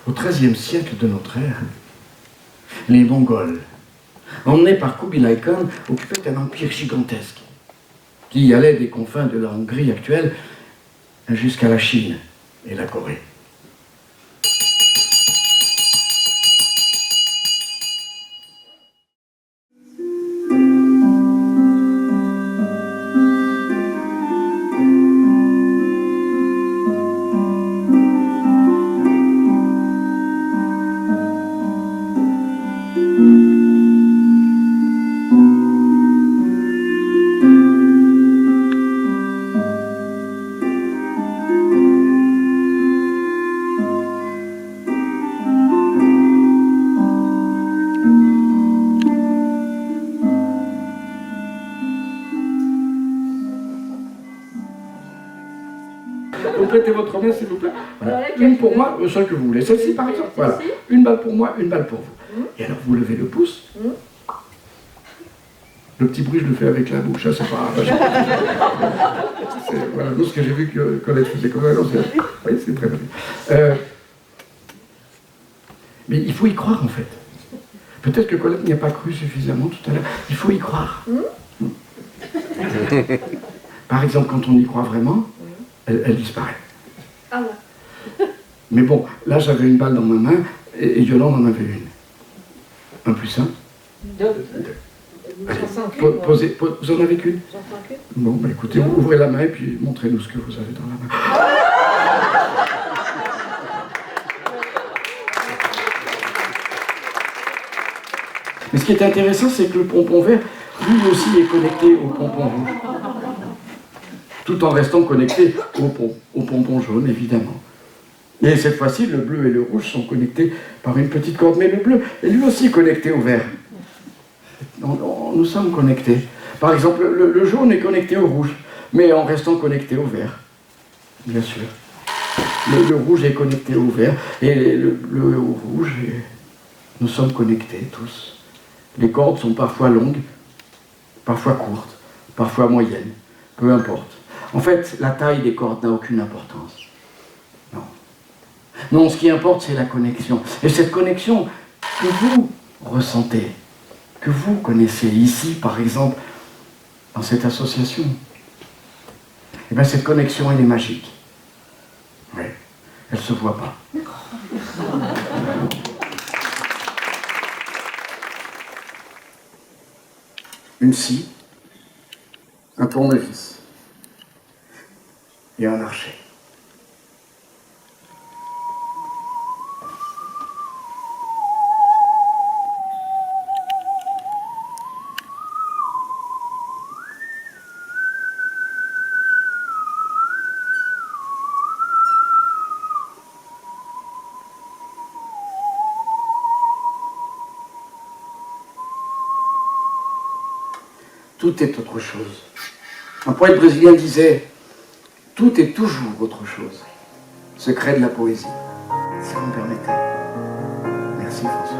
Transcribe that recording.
Au XIIIe siècle de notre ère, les Mongols, emmenés par Kubilai Khan, occupaient un empire gigantesque qui allait des confins de la Hongrie actuelle jusqu'à la Chine et la Corée. Vous prêtez votre main, s'il vous plaît. Voilà. Une pour moi, celle que vous voulez. Celle-ci, par exemple. Voilà. Une balle pour moi, une balle pour vous. Et alors, vous levez le pouce. Le petit bruit, je le fais avec la bouche. Ça, c'est pas... Voilà, nous, ce que j'ai vu que Colette faisait comme ça. Oui, c'est très bien. Mais il faut y croire, en fait. Peut-être que Colette n'y a pas cru suffisamment tout à l'heure. Il faut y croire. Par exemple, quand on y croit vraiment, elle disparaît. Ah ouais. Mais bon, là j'avais une balle dans ma main et Yolande en avait une. 1 plus 1. 2. Vous en avez qu'une? J'en sens qu'une. Bon, bah écoutez, vous ouvrez la main et puis montrez-nous ce que vous avez dans la main. Mais ce qui est intéressant, c'est que le pompon vert, lui aussi, est connecté au pompon rouge. Tout en restant connecté au pompon jaune, évidemment. Et cette fois-ci, le bleu et le rouge sont connectés par une petite corde, mais le bleu est lui aussi connecté au vert. Nous sommes connectés. Par exemple, le jaune est connecté au rouge, mais en restant connecté au vert, bien sûr. Le rouge est connecté au vert, et le bleu au rouge, et nous sommes connectés tous. Les cordes sont parfois longues, parfois courtes, parfois moyennes, peu importe. En fait, la taille des cordes n'a aucune importance. Non. Non, ce qui importe, c'est la connexion. Et cette connexion que vous ressentez, que vous connaissez ici, par exemple, dans cette association, eh bien, cette connexion, elle est magique. Oui, elle ne se voit pas. Une scie, un tournevis et un archer. Tout est autre chose. Un poète brésilien disait « Tout est toujours autre chose. Secret de la poésie. » Si vous me permettez. Merci Françoise.